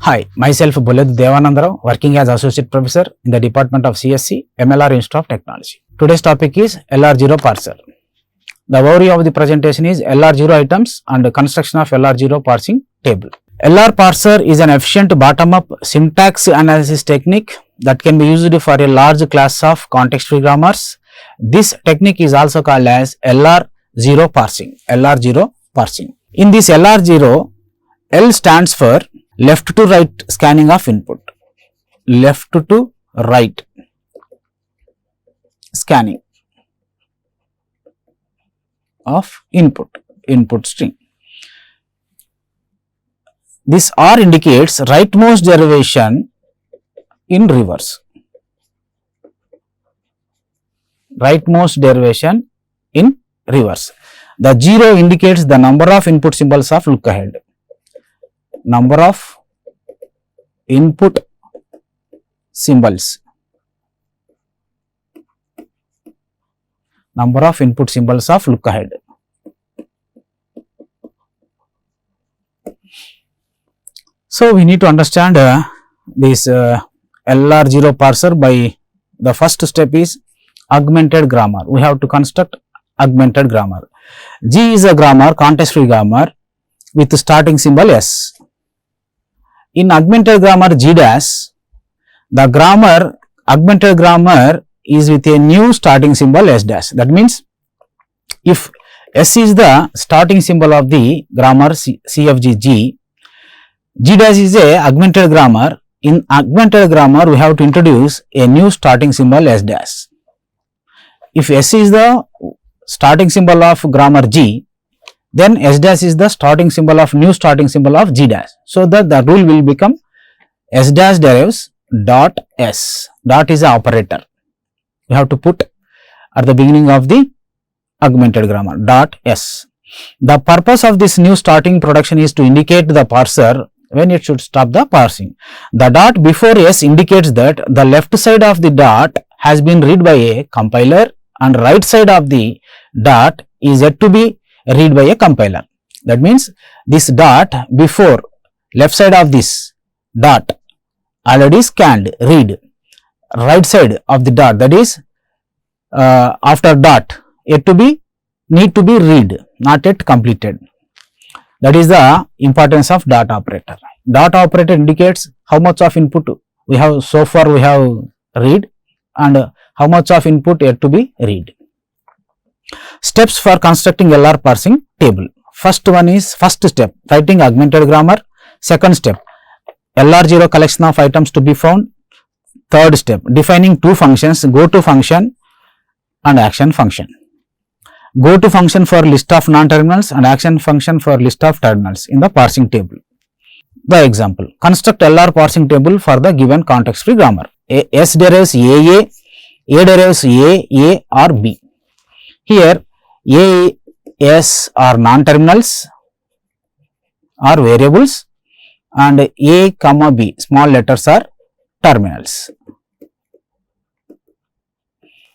Hi, myself Devananda Rao, working as Associate Professor in the Department of CSC, MLR Institute of Technology. Today's topic is LR0 Parser. The overview of the presentation is LR0 items and construction of LR0 parsing table. LR Parser is an efficient bottom-up syntax analysis technique that can be used for a large class of context-free grammars. This technique is also called as LR0 parsing. LR0 parsing. In this LR0, L stands for left to right scanning of input. Left to right scanning of input string. This R indicates rightmost derivation in reverse. Rightmost derivation in reverse. The 0 indicates the number of input symbols of look ahead. Number of input symbols. Number of input symbols of look ahead. So, we need to understand this LR0 parser by the first step is augmented grammar. We have to construct augmented grammar. G is a grammar, context free grammar with starting symbol S. In augmented grammar G dash, the grammar augmented grammar is with a new starting symbol S dash. That means, if S is the starting symbol of the grammar CFG G, G dash is a augmented grammar. In augmented grammar, we have to introduce a new starting symbol S dash. If S is the starting symbol of grammar G, then S dash is the starting symbol of new starting symbol of G dash. So that the rule will become S dash derives dot S. Dot is an operator. We have to put at the beginning of the augmented grammar dot S. The purpose of this new starting production is to indicate the parser when it should stop the parsing. The dot before S indicates that the left side of the dot has been read by a compiler and right side of the dot is yet to be read by a compiler. That means, this dot before left side of this dot already scanned, read. Right side of the dot, that is after dot, yet to be, need to be read, not yet completed. That is the importance of dot operator. Dot operator indicates how much of input we have so far we have read and how much of input yet to be read. Steps for constructing LR parsing table. First one is first step, writing augmented grammar. Second step, LR0 collection of items to be found. Third step, defining two functions, go to function and action function. Go to function for list of non-terminals and action function for list of terminals in the parsing table. The example, construct LR parsing table for the given context free grammar. S derives A derives A or B. Here A, S are non-terminals or variables and A, comma B small letters are terminals.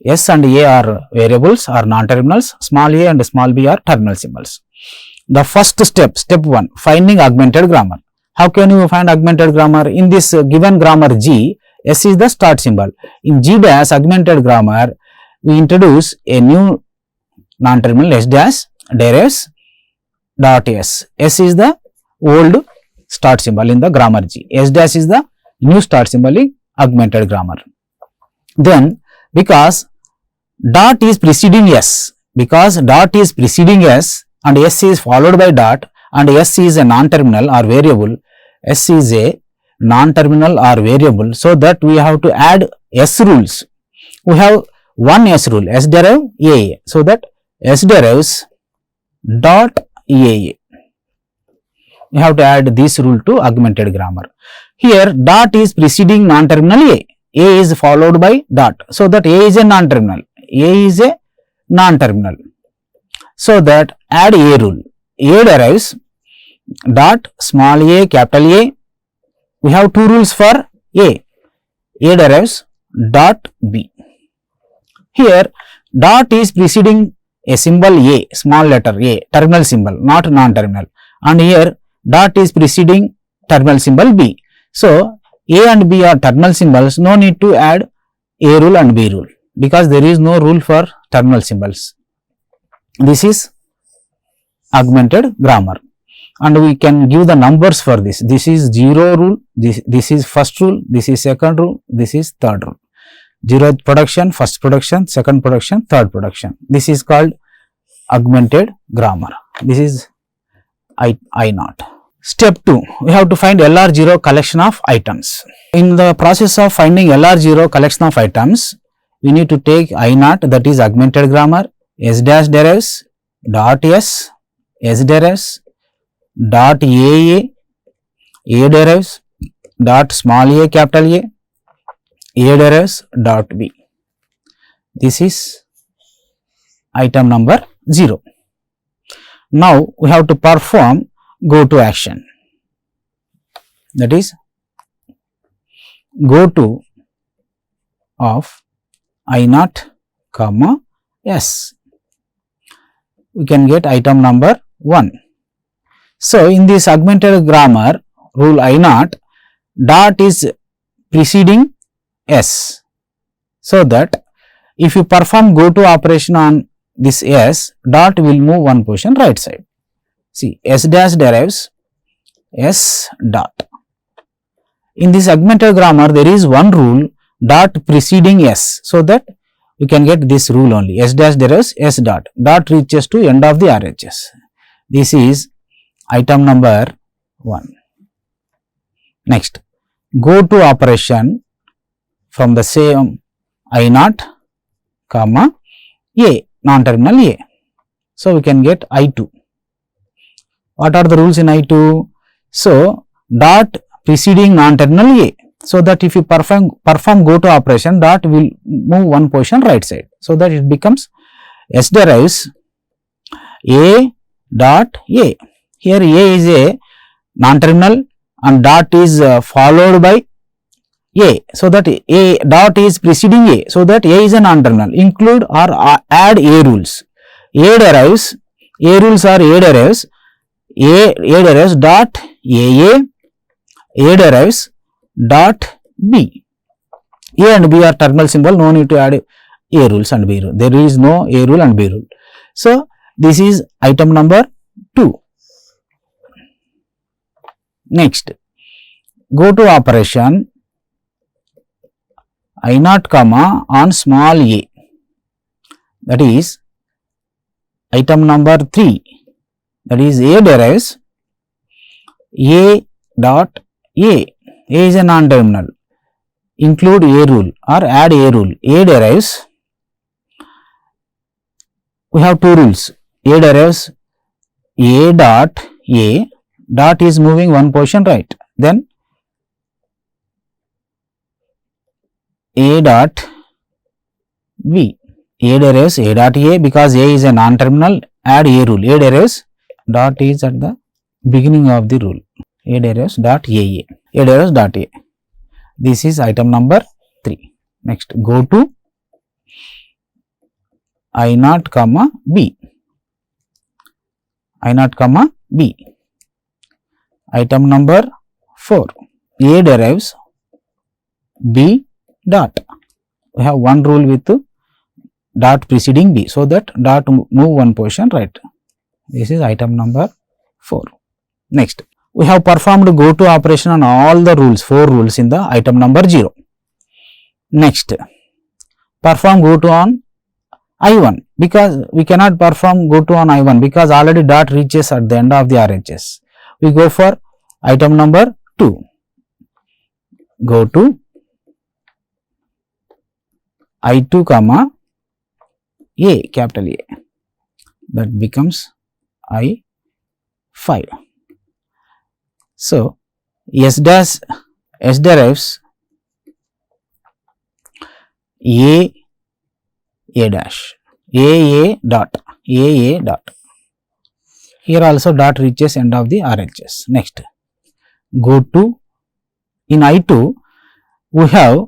S and A are variables or non-terminals, small a and small b are terminal symbols. The first step, step 1, finding augmented grammar. How can you find augmented grammar? In this given grammar G, S is the start symbol. In G dash augmented grammar, we introduce a new non-terminal S dash derives dot S. S is the old start symbol in the grammar G. S dash is the new start symbol in augmented grammar. Then, because dot is preceding S, because dot is preceding S and S is followed by dot and S is a non-terminal or variable, S is a non-terminal or variable, so that we have to add S rules. We have one S rule, S derive A, so that S derives dot A. We have to add this rule to augmented grammar. Here dot is preceding non-terminal A is followed by dot, so that A is a non-terminal, A is a non-terminal, so that add A rule. A derives dot small a capital A. We have two rules for A derives dot B. Here dot is preceding a symbol A, small letter A, terminal symbol, not non-terminal, and here dot is preceding terminal symbol B. So, A and B are terminal symbols, no need to add A rule and B rule because there is no rule for terminal symbols. This is augmented grammar and we can give the numbers for this. This is 0 rule, this is first rule, this is second rule, this is third rule. 0th production, first production, second production, third production. This is called augmented grammar. This is I naught. Step 2, we have to find LR0 collection of items. In the process of finding LR0 collection of items, we need to take I naught, that is augmented grammar, S dash derives, dot S, S derives, dot A derives, dot small a capital A derives, dot B. This is item number 0. Now, we have to perform go to action, that is go to of I naught comma S. We can get item number 1. So, in this augmented grammar rule I naught, dot is preceding S. So, that if you perform go to operation on this S, dot will move one position right side. See, S dash derives S dot. In this augmented grammar, there is one rule, dot preceding S. So, that we can get this rule only, S dash derives S dot. Dot reaches to end of the RHS. This is item number 1. Next, go to operation from the same I naught comma A, non-terminal A. So, we can get I2. What are the rules in I2? So, dot preceding non-terminal A. So, that if you perform go to operation, dot will move one position right side. So, that it becomes S derives A dot A. Here A is a non-terminal and dot is followed by A. So, that A dot is preceding A. So, that A is a non-terminal. Include or add A rules. A derives, A rules are A derives, A derives dot A derives dot B. A and B are terminal symbol, no need to add A rules and B rule. There is no A rule and B rule. So, this is item number 2. Next, go to operation I naught comma on small a, that is item number 3, that is A derives A dot A is a non-terminal, include A rule or add A rule. A derives, we have two rules, A derives A dot is moving one position right, then A dot B. A derives A dot A because A is a non-terminal, add A rule. A derives dot is at the beginning of the rule. A derives dot A derives dot A. This is item number 3. Next, go to I naught comma B. I naught comma B. Item number 4. A derives B dot. We have one rule with dot preceding B. So, that dot move one position right. This is item number 4. Next, we have performed go to operation on all the rules, 4 rules in the item number 0. Next, perform go to on I1 because we cannot perform go to on I1 because already dot reaches at the end of the RHS. We go for item number 2. Go to I2 comma A, capital A, that becomes I5. So, S derives A dash, A dot. Here also dot reaches end of the RHS. Next, go to, in I2, we have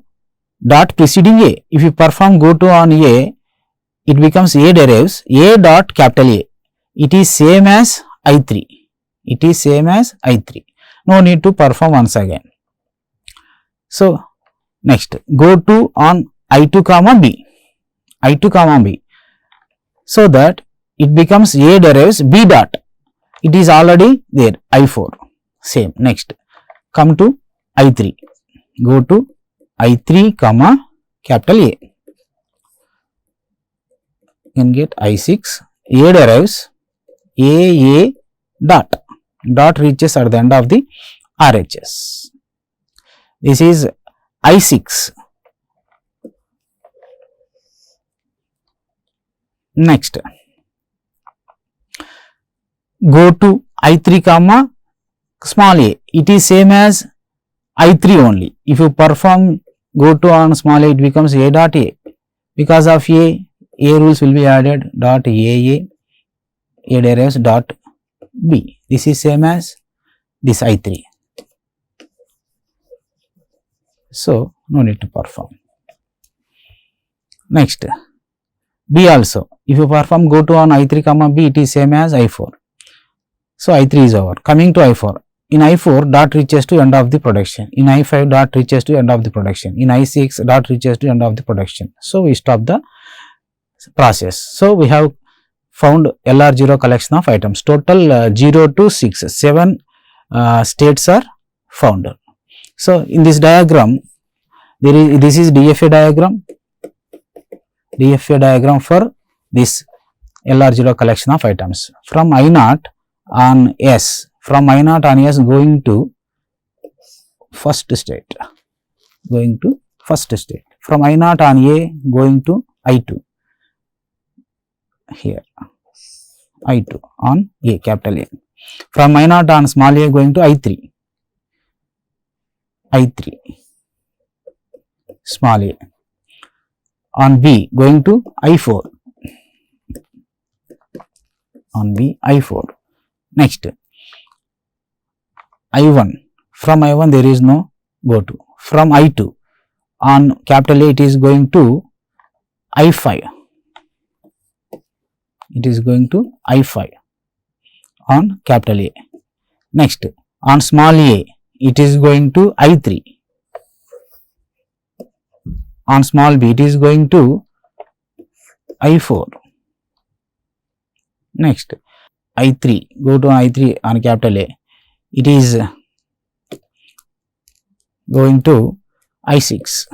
dot preceding A. If you perform go to on A, it becomes A derives A dot capital A. It is same as I3. It is same as I3. No need to perform once again. So next go to on I2 comma B, I2 comma B, so that it becomes A derives B dot, it is already there I4. Same, next come to I3, go to I3 comma capital A, you can get I6, A derives A dot, dot reaches at the end of the RHS. This is I6. Next go to I3 comma small a, it is same as I3 only. If you perform go to on small a, it becomes A dot A, because of A rules will be added, dot A derives dot B, this is same as this I3, so no need to perform. Next B also, if you perform go to on I3 comma B, it is same as I4, so I3 is over. Coming to I4, in I4 dot reaches to end of the production, in I5 dot reaches to end of the production, in I6 dot reaches to end of the production, so we stop the process. So we have found LR0 collection of items, total 0 to 6, 7 states are found. So in this diagram, this is DFA diagram for this LR0 collection of items. From I0 on S, from I0 on S going to first state, from I0 on A going to I2, here I2 on A, capital A, from I0 on small a going to I3 small a, on B going to I4, on B I4. Next I1, from I1 there is no go to, from I2 on capital A it is going to I5, it is going to I5 on capital A. Next on small a it is going to I3, on small b it is going to I4. Next I3, go to I3 on capital A, it is going to I6,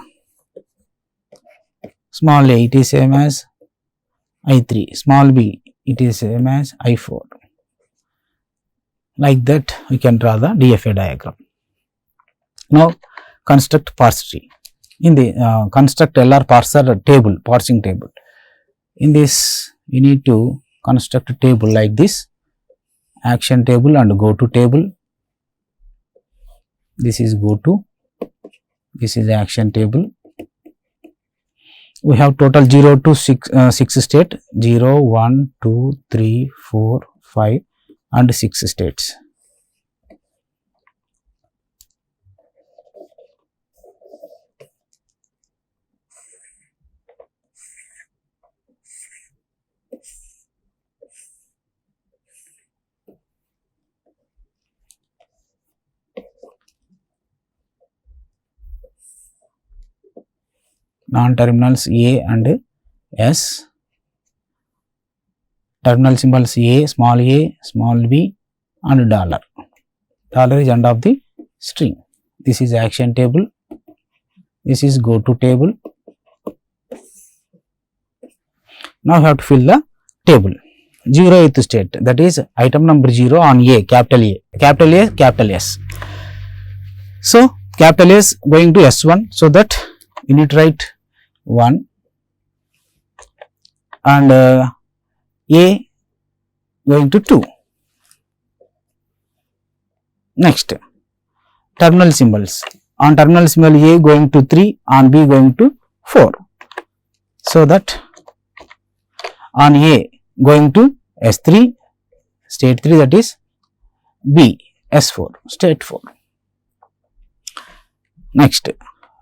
small a it is same as I3, small b it is same as I4. Like that we can draw the DFA diagram. Now construct parse tree. In the construct LR parser table, parsing table. In this we need to construct a table like this, action table and go to table. This is go to, this is action table. We have total 0 to 6 state, 0, 1, 2, 3, 4, 5 and 6 states. Non-terminals A and S, terminal symbols A, small b and dollar. Dollar is end of the string. This is action table, this is go to table. Now we have to fill the table. 0th state, that is item number 0 on A, capital S. So capital S going to S1, so that we need to write 1 and A going to 2. Next terminal symbols, on terminal symbol A going to 3, on B going to 4, so that on A going to S3, state 3, that is B S4, state 4. Next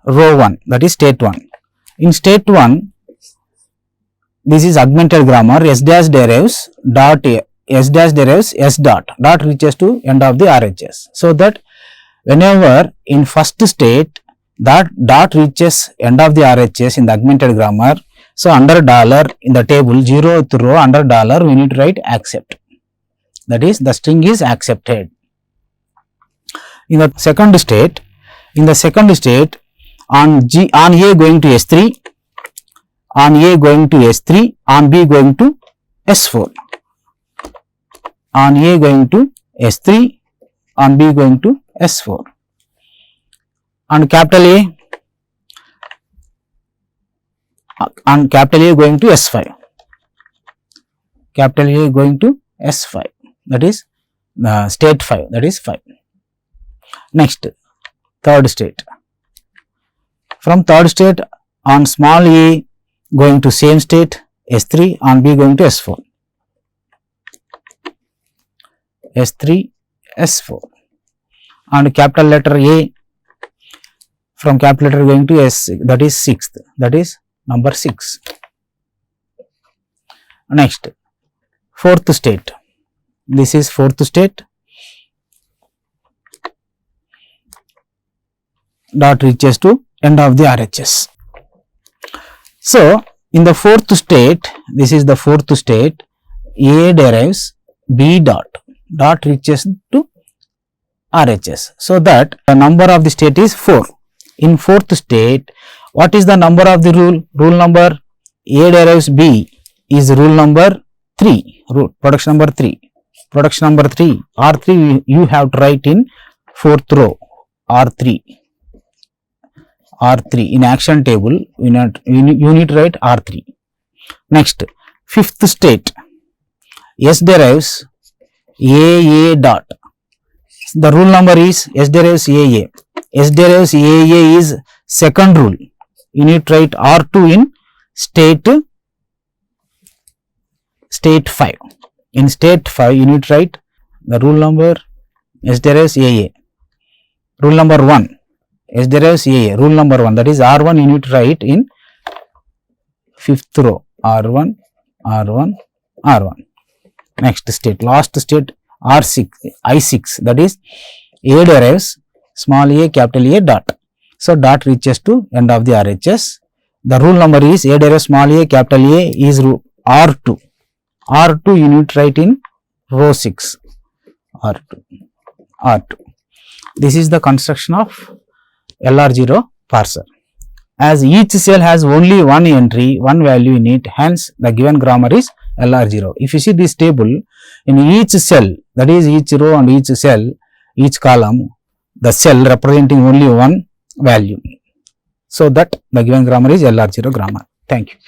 row 1, that is state 1. In state 1, this is augmented grammar, S dash derives dot A, S dash derives S dot, dot reaches to end of the RHS. So that whenever in first state that dot reaches end of the RHS in the augmented grammar. So under dollar in the table 0th row under dollar we need to write accept, that is the string is accepted. In the second state on A going to S3, on A going to S3, on B going to S4, on A going to S3, on B going to S4, on capital A, on capital A going to S5, capital A going to S5, that is state 5, that is 5. Next, third state. From third state on small a going to same state S3, on B going to S4, S3, S4, and capital letter A from capital letter going to S, that is 6th, that is number 6. Next, fourth state. This is fourth state. Dot reaches to end of the RHS. So in the fourth state, this is the fourth state, A derives B dot reaches to RHS. So that the number of the state is 4. In fourth state, what is the number of the rule? Rule number A derives B is rule number 3, production number 3. Production number 3, R3 you have to write in fourth row, R3. R3 in action table you need to write R3. Next, fifth state, S derives AA dot. The rule number is S derives AA. S derives AA is second rule. You need to write R2 in state 5. In state 5 you need to write the rule number S derives AA. Rule number 1. S derives AA, rule number 1, that is R1 you need to write in fifth row, R1, R1, R1. Next state, last state R6, I6, that is A derives small a capital A dot. So dot reaches to end of the RHS. The rule number is A derives small a capital A is R2. R2 you need to write in row 6, R2. This is the construction of LR0 parser. As each cell has only one entry, one value in it, hence the given grammar is LR0. If you see this table, in each cell, that is each row and each cell, each column, the cell representing only one value. So that the given grammar is LR0 grammar. Thank you.